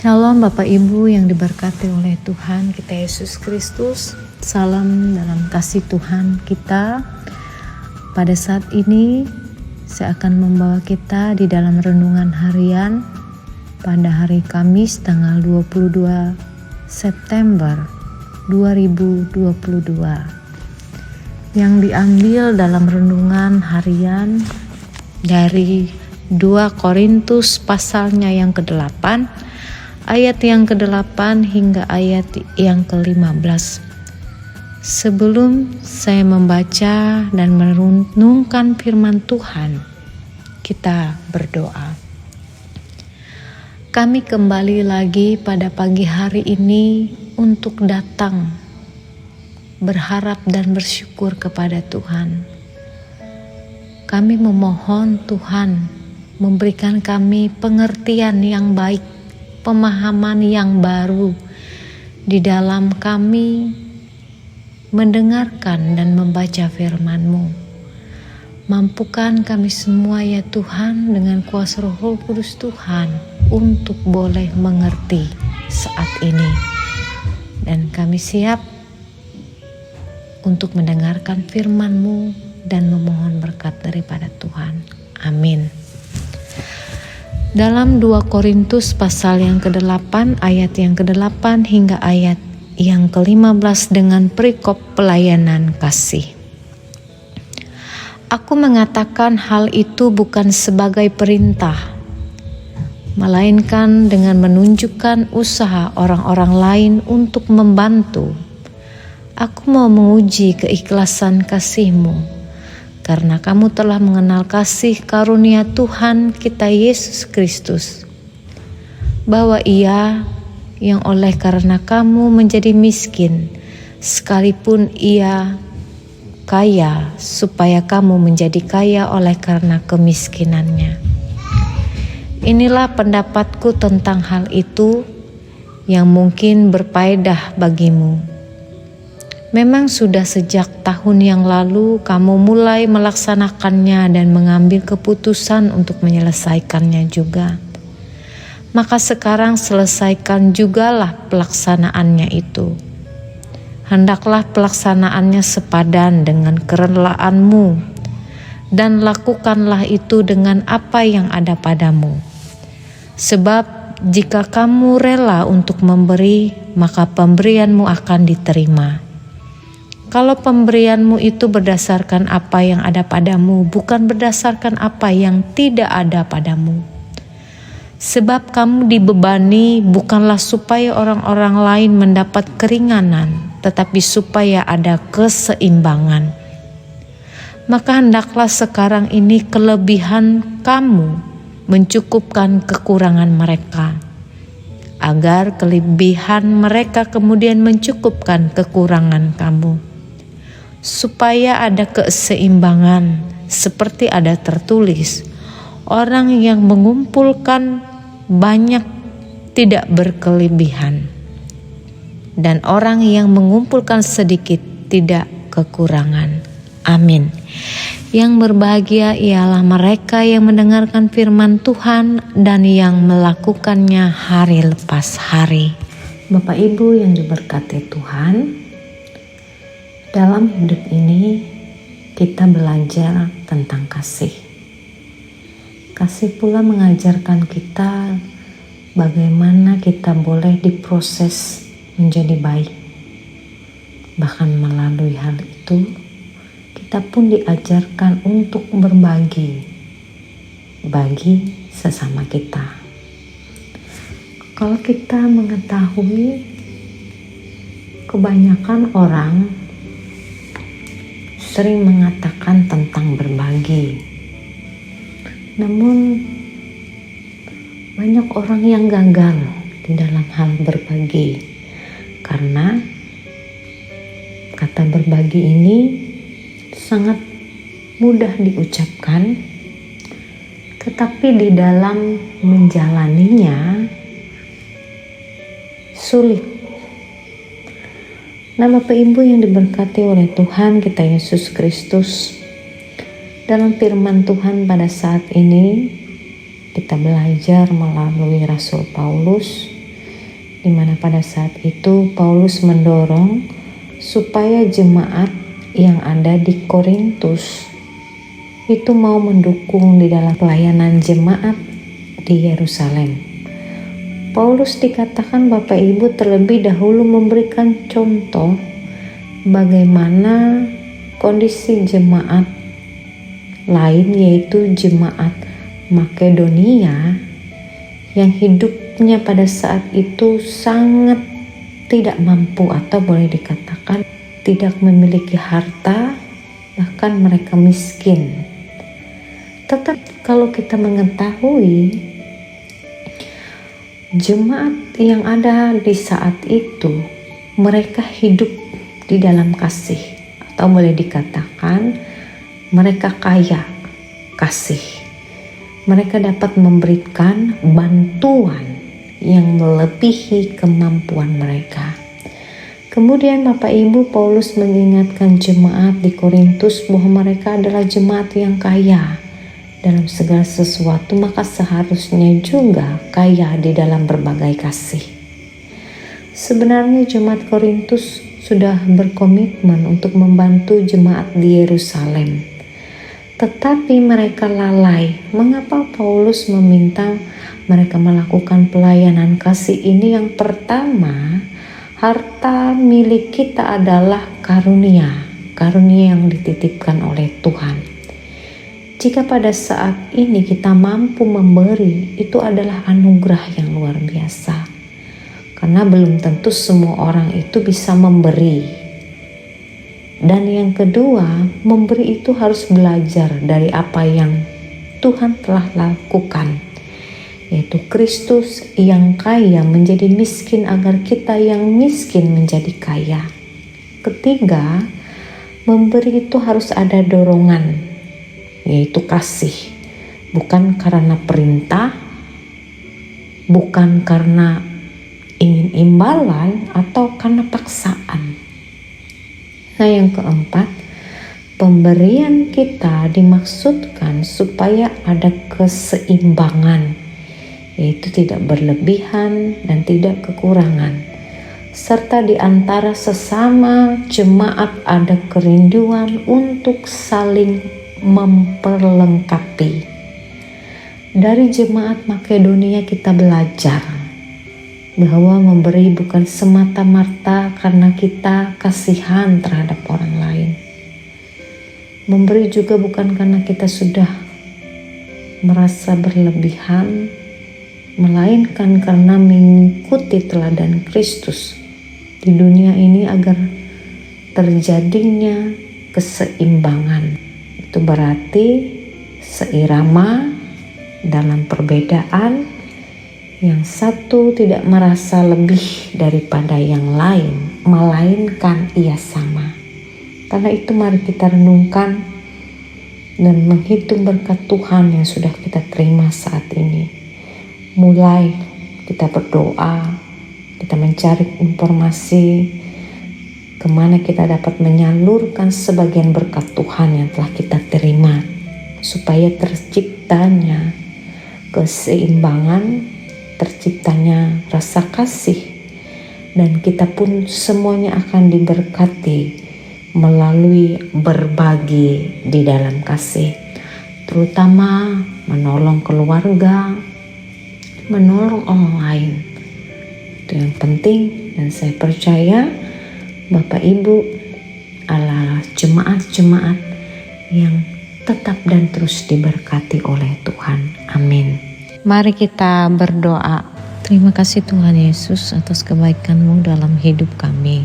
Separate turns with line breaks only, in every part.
Shalom Bapak Ibu yang diberkati oleh Tuhan kita Yesus Kristus. Salam dalam kasih Tuhan kita. Pada saat ini saya akan membawa kita di dalam renungan harian pada hari Kamis tanggal 22 September 2022 yang diambil dalam renungan harian dari 2 Korintus pasalnya yang ke-8 ayat yang ke-8 hingga ayat yang ke-15. Sebelum saya membaca dan merenungkan firman Tuhan, kita berdoa. Kami kembali lagi pada pagi hari ini untuk datang berharap dan bersyukur kepada Tuhan. Kami memohon Tuhan memberikan kami pengertian yang baik, pemahaman yang baru di dalam kami mendengarkan dan membaca firman-Mu. Mampukan kami semua ya Tuhan dengan kuasa Roh Kudus Tuhan untuk boleh mengerti saat ini. Dan kami siap untuk mendengarkan firman-Mu dan memohon berkat daripada Tuhan. Amin. Dalam 2 Korintus pasal yang ke-8 ayat yang ke-8 hingga ayat yang ke-15 dengan perikop pelayanan kasih. Aku mengatakan hal itu bukan sebagai perintah, melainkan dengan menunjukkan usaha orang-orang lain untuk membantu. Aku mau menguji keikhlasan kasih-Mu, karena kamu telah mengenal kasih karunia Tuhan kita Yesus Kristus, bahwa Ia yang oleh karena kamu menjadi miskin, sekalipun Ia kaya, supaya kamu menjadi kaya oleh karena kemiskinannya. Inilah pendapatku tentang hal itu yang mungkin berfaedah bagimu. Memang sudah sejak tahun yang lalu kamu mulai melaksanakannya dan mengambil keputusan untuk menyelesaikannya juga. Maka sekarang selesaikan jugalah pelaksanaannya itu. Hendaklah pelaksanaannya sepadan dengan kerelaanmu, dan lakukanlah itu dengan apa yang ada padamu. Sebab jika kamu rela untuk memberi, maka pemberianmu akan diterima. Kalau pemberianmu itu berdasarkan apa yang ada padamu, bukan berdasarkan apa yang tidak ada padamu. Sebab kamu dibebani bukanlah supaya orang-orang lain mendapat keringanan, tetapi supaya ada keseimbangan. Maka hendaklah sekarang ini kelebihan kamu mencukupkan kekurangan mereka, agar kelebihan mereka kemudian mencukupkan kekurangan kamu. Supaya ada keseimbangan, seperti ada tertulis, orang yang mengumpulkan banyak tidak berkelebihan, dan orang yang mengumpulkan sedikit tidak kekurangan. Amin. Yang berbahagia ialah mereka yang mendengarkan firman Tuhan dan yang melakukannya hari lepas hari. Bapak Ibu yang diberkati Tuhan, dalam hidup ini kita belajar tentang kasih. Kasih pula mengajarkan kita bagaimana kita boleh diproses menjadi baik. Bahkan melalui hal itu, kita pun diajarkan untuk berbagi bagi sesama kita. Kalau kita mengetahui kebanyakan orang sering mengatakan tentang berbagi, namun banyak orang yang gagal di dalam hal berbagi karena kata berbagi ini sangat mudah diucapkan, tetapi di dalam menjalaninya sulit. Nah, Bapak Ibu yang diberkati oleh Tuhan kita Yesus Kristus, dalam firman Tuhan pada saat ini kita belajar melalui Rasul Paulus di mana pada saat itu Paulus mendorong supaya jemaat yang ada di Korintus itu mau mendukung di dalam pelayanan jemaat di Yerusalem. Paulus dikatakan Bapak Ibu terlebih dahulu memberikan contoh bagaimana kondisi jemaat lain, yaitu jemaat Makedonia yang hidupnya pada saat itu sangat tidak mampu, atau boleh dikatakan tidak memiliki harta, bahkan mereka miskin. Tetapi kalau kita mengetahui jemaat yang ada di saat itu, mereka hidup di dalam kasih, atau boleh dikatakan mereka kaya kasih. Mereka dapat memberikan bantuan yang melebihi kemampuan mereka. Kemudian Bapak Ibu, Paulus mengingatkan jemaat di Korintus bahwa mereka adalah jemaat yang kaya dalam segala sesuatu, maka seharusnya juga kaya di dalam berbagai kasih. Sebenarnya jemaat Korintus sudah berkomitmen untuk membantu jemaat di Yerusalem, tetapi mereka lalai. Mengapa Paulus meminta mereka melakukan pelayanan kasih ini? Yang pertama, harta milik kita adalah karunia yang dititipkan oleh Tuhan. Jika pada saat ini kita mampu memberi, itu adalah anugerah yang luar biasa. Karena belum tentu semua orang itu bisa memberi. Dan yang kedua, memberi itu harus belajar dari apa yang Tuhan telah lakukan, yaitu Kristus yang kaya menjadi miskin agar kita yang miskin menjadi kaya. Ketiga, memberi itu harus ada dorongan, yaitu kasih, bukan karena perintah, bukan karena ingin imbalan atau karena paksaan. Nah, yang keempat, pemberian kita dimaksudkan supaya ada keseimbangan, yaitu tidak berlebihan dan tidak kekurangan, serta di antara sesama jemaat ada kerinduan untuk saling memperlengkapi. Dari jemaat Makedonia kita belajar bahwa memberi bukan semata-mata karena kita kasihan terhadap orang lain. Memberi juga bukan karena kita sudah merasa berlebihan, melainkan karena mengikuti teladan Kristus di dunia ini agar terjadinya keseimbangan. Itu berarti seirama dalam perbedaan, yang satu tidak merasa lebih daripada yang lain, melainkan ia sama. Karena itu mari kita renungkan dan menghitung berkat Tuhan yang sudah kita terima saat ini. Mulai kita berdoa, kita mencari informasi kemana kita dapat menyalurkan sebagian berkat Tuhan yang telah kita terima, supaya terciptanya keseimbangan, terciptanya rasa kasih, dan kita pun semuanya akan diberkati melalui berbagi di dalam kasih, terutama menolong keluarga, menolong orang lain. Itu yang penting, dan saya percaya Bapak Ibu adalah jemaat-jemaat yang tetap dan terus diberkati oleh Tuhan. Amin. Mari kita berdoa. Terima kasih Tuhan Yesus atas kebaikan-Mu dalam hidup kami.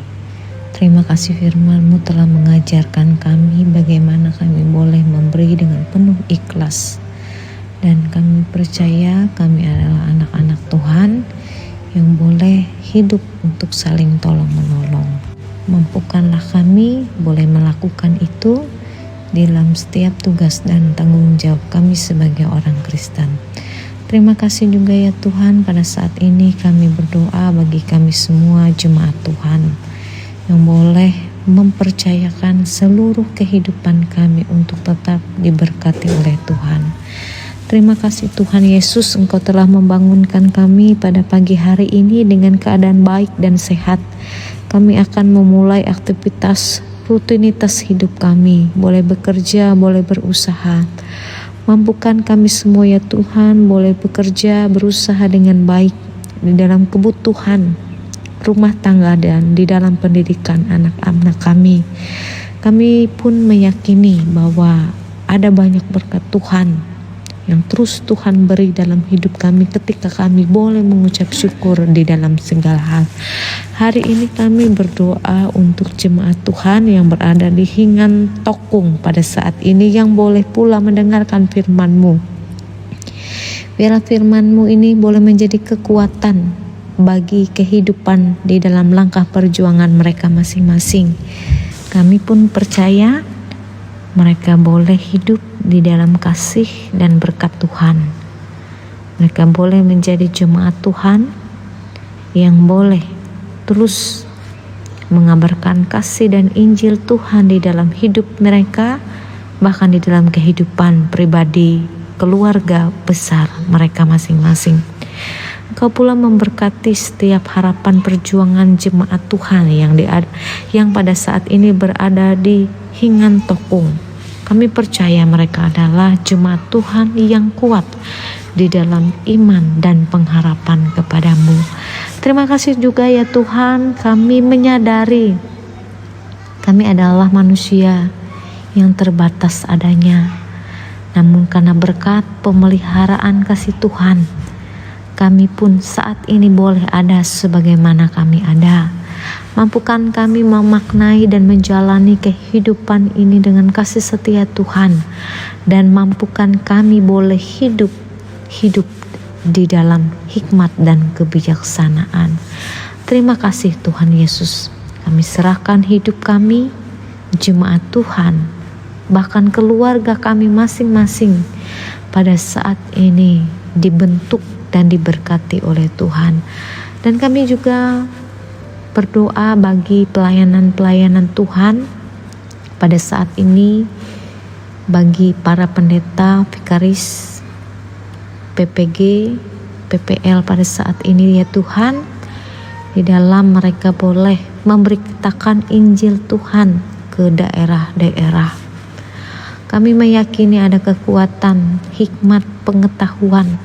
Terima kasih firman-Mu telah mengajarkan kami bagaimana kami boleh memberi dengan penuh ikhlas. Dan kami percaya kami adalah anak-anak Tuhan yang boleh hidup untuk saling tolong-menolong. Mampukanlah kami boleh melakukan itu dalam setiap tugas dan tanggung jawab kami sebagai orang Kristen. Terima kasih juga ya Tuhan, pada saat ini kami berdoa bagi kami semua jemaat Tuhan yang boleh mempercayakan seluruh kehidupan kami untuk tetap diberkati oleh Tuhan. Terima kasih Tuhan Yesus, Engkau telah membangunkan kami pada pagi hari ini dengan keadaan baik dan sehat. Kami akan memulai aktivitas rutinitas hidup kami, boleh bekerja, boleh berusaha. Mampukan kami semua ya Tuhan, boleh bekerja, berusaha dengan baik di dalam kebutuhan rumah tangga dan di dalam pendidikan anak-anak kami. Kami pun meyakini bahwa ada banyak berkat Tuhan yang terus Tuhan beri dalam hidup kami ketika kami boleh mengucap syukur di dalam segala hal. Hari ini kami berdoa untuk jemaat Tuhan yang berada di Hingan Tokung pada saat ini, yang boleh pula mendengarkan firman-Mu. Biarlah firman-Mu ini boleh menjadi kekuatan bagi kehidupan di dalam langkah perjuangan mereka masing-masing. Kami pun percaya mereka boleh hidup di dalam kasih dan berkat Tuhan. Mereka boleh menjadi jemaat Tuhan yang boleh terus mengabarkan kasih dan Injil Tuhan di dalam hidup mereka, bahkan di dalam kehidupan pribadi, keluarga besar mereka masing-masing. Engkau pula memberkati setiap harapan perjuangan jemaat Tuhan yang pada saat ini berada di Hingan Tokung. Kami percaya mereka adalah jemaat Tuhan yang kuat di dalam iman dan pengharapan kepadamu. Terima kasih juga ya Tuhan, kami menyadari kami adalah manusia yang terbatas adanya. Namun karena berkat pemeliharaan kasih Tuhan, kami pun saat ini boleh ada sebagaimana kami ada. Mampukan kami memaknai dan menjalani kehidupan ini dengan kasih setia Tuhan, dan mampukan kami boleh hidup di dalam hikmat dan kebijaksanaan. Terima kasih Tuhan Yesus. Kami serahkan hidup kami, jemaat Tuhan, bahkan keluarga kami masing-masing pada saat ini dibentuk dan diberkati oleh Tuhan. Dan kami juga berdoa bagi pelayanan-pelayanan Tuhan pada saat ini, bagi para pendeta, vikaris, PPG, PPL pada saat ini ya Tuhan, di dalam mereka boleh memberitakan Injil Tuhan ke daerah-daerah. Kami meyakini ada kekuatan, hikmat, pengetahuan,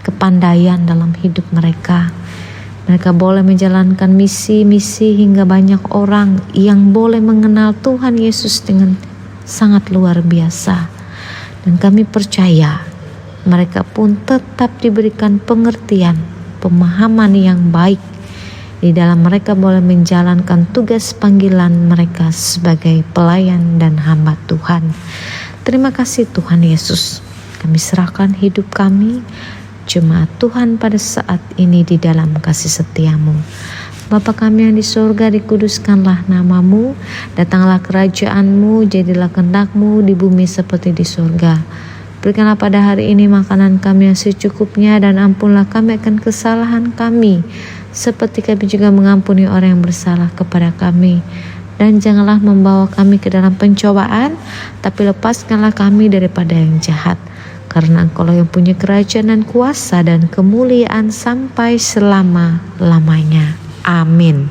kepandaian dalam hidup mereka. Mereka boleh menjalankan misi-misi hingga banyak orang yang boleh mengenal Tuhan Yesus dengan sangat luar biasa. Dan kami percaya mereka pun tetap diberikan pengertian, pemahaman yang baik di dalam mereka boleh menjalankan tugas panggilan mereka sebagai pelayan dan hamba Tuhan. Terima kasih Tuhan Yesus. Kami serahkan hidup kami, jemaat Tuhan pada saat ini di dalam kasih setiamu. Bapa kami yang di sorga, dikuduskanlah namamu, datanglah kerajaanmu, jadilah kehendakmu di bumi seperti di sorga. Berikanlah pada hari ini makanan kami yang secukupnya, dan ampunlah kami akan kesalahan kami, seperti kami juga mengampuni orang yang bersalah kepada kami. Dan janganlah membawa kami ke dalam pencobaan, tapi lepaskanlah kami daripada yang jahat. Karena Engkau yang punya kerajaan dan kuasa dan kemuliaan sampai selama-lamanya. Amin.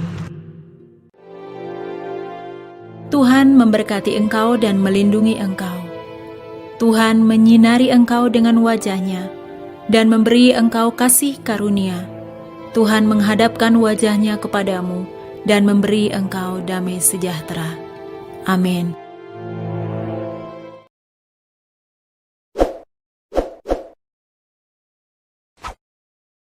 Tuhan memberkati engkau dan melindungi engkau. Tuhan menyinari engkau dengan wajah-Nya dan memberi engkau kasih karunia. Tuhan menghadapkan wajah-Nya kepadamu dan memberi engkau damai sejahtera. Amin.